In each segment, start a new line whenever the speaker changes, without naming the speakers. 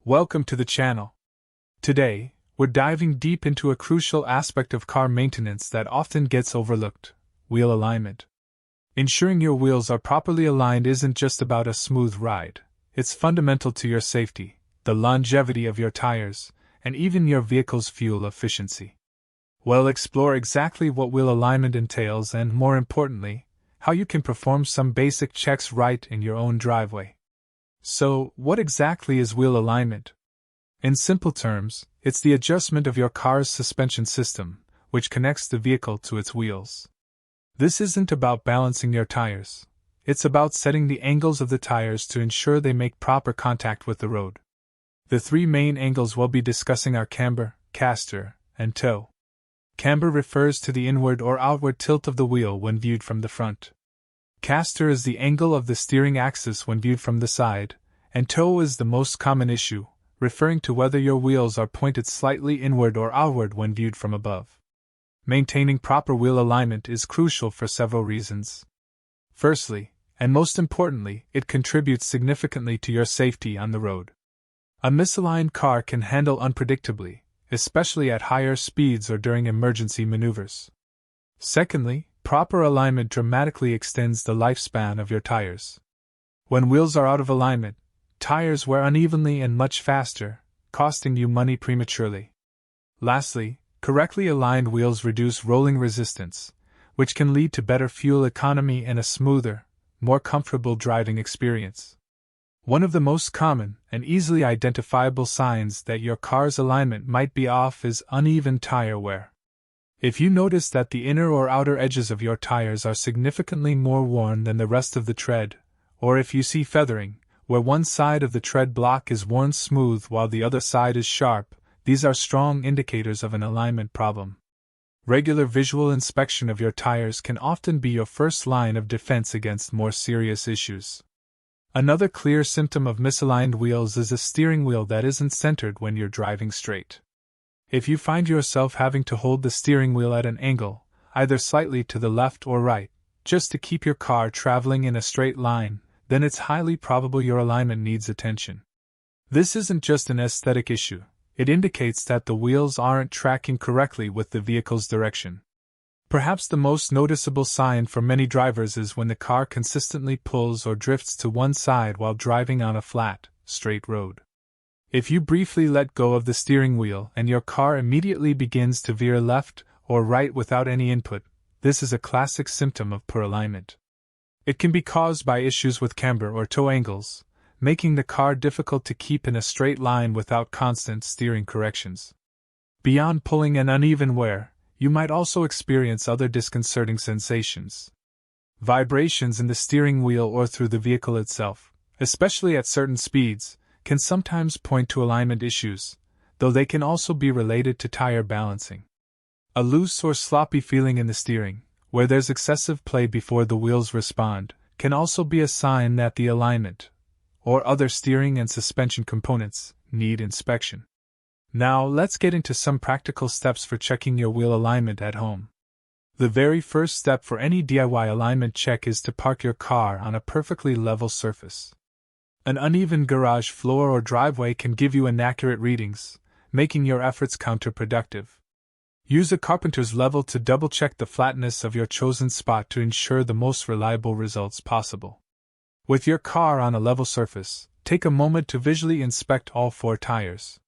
Welcome to the channel. Today, we're diving deep into a crucial aspect of car maintenance that often gets overlooked: wheel alignment. Ensuring your wheels are properly aligned isn't just about a smooth ride, it's fundamental to your safety, the longevity of your tires, and even your vehicle's fuel efficiency. We'll explore exactly what wheel alignment entails and, more importantly, how you can perform some basic checks right in your own driveway. So, what exactly is wheel alignment? In simple terms, it's the adjustment of your car's suspension system, which connects the vehicle to its wheels. This isn't about balancing your tires. It's about setting the angles of the tires to ensure they make proper contact with the road. The three main angles we'll be discussing are camber, caster, and toe. Camber refers to the inward or outward tilt of the wheel when viewed from the front. Caster is the angle of the steering axis when viewed from the side, and toe is the most common issue, referring to whether your wheels are pointed slightly inward or outward when viewed from above. Maintaining proper wheel alignment is crucial for several reasons. Firstly, and most importantly, it contributes significantly to your safety on the road. A misaligned car can handle unpredictably, especially at higher speeds or during emergency maneuvers. Secondly, proper alignment dramatically extends the lifespan of your tires. When wheels are out of alignment, tires wear unevenly and much faster, costing you money prematurely. Lastly, correctly aligned wheels reduce rolling resistance, which can lead to better fuel economy and a smoother, more comfortable driving experience. One of the most common and easily identifiable signs that your car's alignment might be off is uneven tire wear. If you notice that the inner or outer edges of your tires are significantly more worn than the rest of the tread, or if you see feathering, where one side of the tread block is worn smooth while the other side is sharp, these are strong indicators of an alignment problem. Regular visual inspection of your tires can often be your first line of defense against more serious issues. Another clear symptom of misaligned wheels is a steering wheel that isn't centered when you're driving straight. If you find yourself having to hold the steering wheel at an angle, either slightly to the left or right, just to keep your car traveling in a straight line, then it's highly probable your alignment needs attention. This isn't just an aesthetic issue, it indicates that the wheels aren't tracking correctly with the vehicle's direction. Perhaps the most noticeable sign for many drivers is when the car consistently pulls or drifts to one side while driving on a flat, straight road. If you briefly let go of the steering wheel and your car immediately begins to veer left or right without any input, this is a classic symptom of poor alignment. It can be caused by issues with camber or toe angles, making the car difficult to keep in a straight line without constant steering corrections. Beyond pulling and uneven wear, you might also experience other disconcerting sensations. Vibrations in the steering wheel or through the vehicle itself, especially at certain speeds, can sometimes point to alignment issues, though they can also be related to tire balancing. A loose or sloppy feeling in the steering, where there's excessive play before the wheels respond, can also be a sign that the alignment, or other steering and suspension components, need inspection. Now, let's get into some practical steps for checking your wheel alignment at home. The very first step for any DIY alignment check is to park your car on a perfectly level surface. An uneven garage floor or driveway can give you inaccurate readings, making your efforts counterproductive. Use a carpenter's level to double-check the flatness of your chosen spot to ensure the most reliable results possible. With your car on a level surface, take a moment to visually inspect all four tires.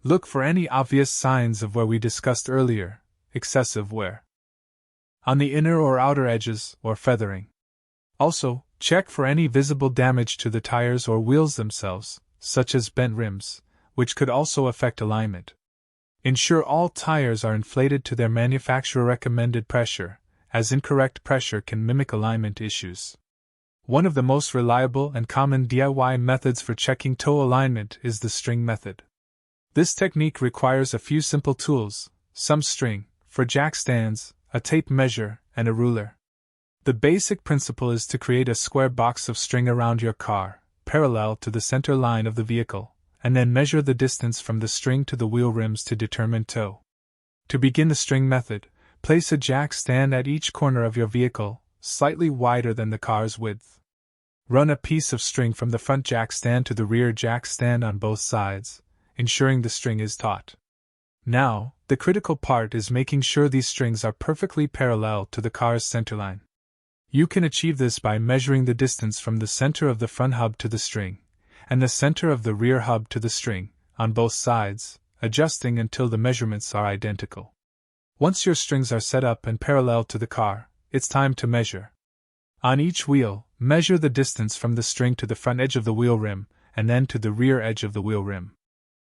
Look for any obvious signs of what we discussed earlier: excessive wear on the inner or outer edges, or feathering. Also, check for any visible damage to the tires or wheels themselves, such as bent rims, which could also affect alignment. Ensure all tires are inflated to their manufacturer-recommended pressure, as incorrect pressure can mimic alignment issues. One of the most reliable and common DIY methods for checking toe alignment is the string method. This technique requires a few simple tools: some string, for jack stands, a tape measure, and a ruler. The basic principle is to create a square box of string around your car, parallel to the center line of the vehicle, and then measure the distance from the string to the wheel rims to determine toe. To begin the string method, place a jack stand at each corner of your vehicle, slightly wider than the car's width. Run a piece of string from the front jack stand to the rear jack stand on both sides, ensuring the string is taut. Now, the critical part is making sure these strings are perfectly parallel to the car's centerline. You can achieve this by measuring the distance from the center of the front hub to the string, and the center of the rear hub to the string, on both sides, adjusting until the measurements are identical. Once your strings are set up and parallel to the car, it's time to measure. On each wheel, measure the distance from the string to the front edge of the wheel rim, and then to the rear edge of the wheel rim.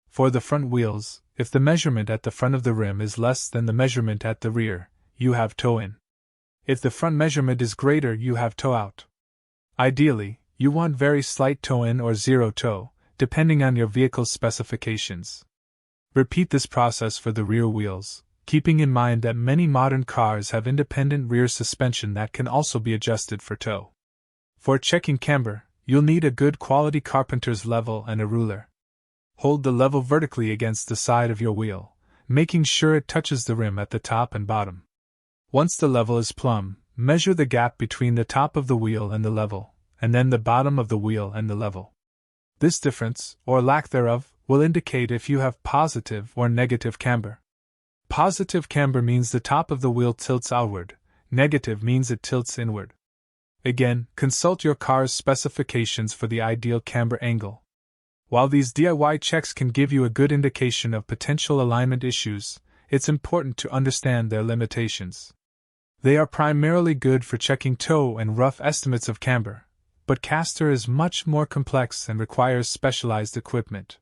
For the front wheels, if the measurement at the front of the rim is less than the measurement at the rear, you have toe in. If the front measurement is greater, you have toe out. Ideally, you want very slight toe in or zero toe, depending on your vehicle's specifications. Repeat this process for the rear wheels, keeping in mind that many modern cars have independent rear suspension that can also be adjusted for toe. For checking camber, you'll need a good quality carpenter's level and a ruler. Hold the level vertically against the side of your wheel, making sure it touches the rim at the top and bottom. Once the level is plumb, measure the gap between the top of the wheel and the level, and then the bottom of the wheel and the level. This difference, or lack thereof, will indicate if you have positive or negative camber. Positive camber means the top of the wheel tilts outward, negative means it tilts inward. Again, consult your car's specifications for the ideal camber angle. While these DIY checks can give you a good indication of potential alignment issues, it's important to understand their limitations. They are primarily good for checking toe and rough estimates of camber, but caster is much more complex and requires specialized equipment.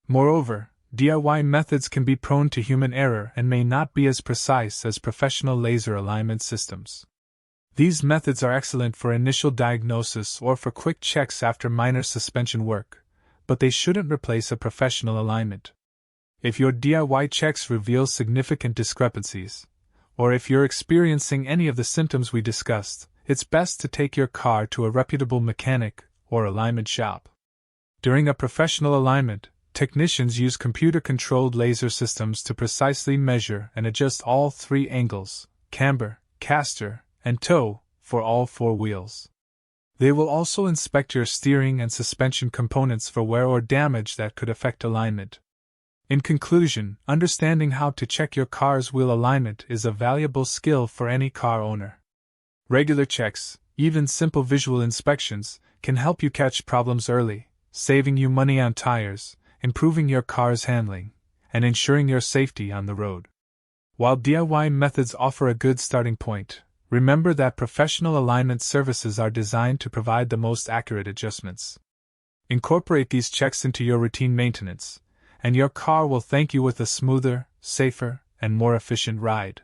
Moreover, DIY methods can be prone to human error and may not be as precise as professional laser alignment systems. These methods are excellent for initial diagnosis or for quick checks after minor suspension work, but they shouldn't replace a professional alignment. If your DIY checks reveal significant discrepancies, or if you're experiencing any of the symptoms we discussed, it's best to take your car to a reputable mechanic or alignment shop. During a professional alignment, technicians use computer-controlled laser systems to precisely measure and adjust all three angles, camber, caster, and toe, for all four wheels. They will also inspect your steering and suspension components for wear or damage that could affect alignment. In conclusion, understanding how to check your car's wheel alignment is a valuable skill for any car owner. Regular checks, even simple visual inspections, can help you catch problems early, saving you money on tires, improving your car's handling, and ensuring your safety on the road. While DIY methods offer a good starting point, remember that professional alignment services are designed to provide the most accurate adjustments. Incorporate these checks into your routine maintenance, and your car will thank you with a smoother, safer, and more efficient ride.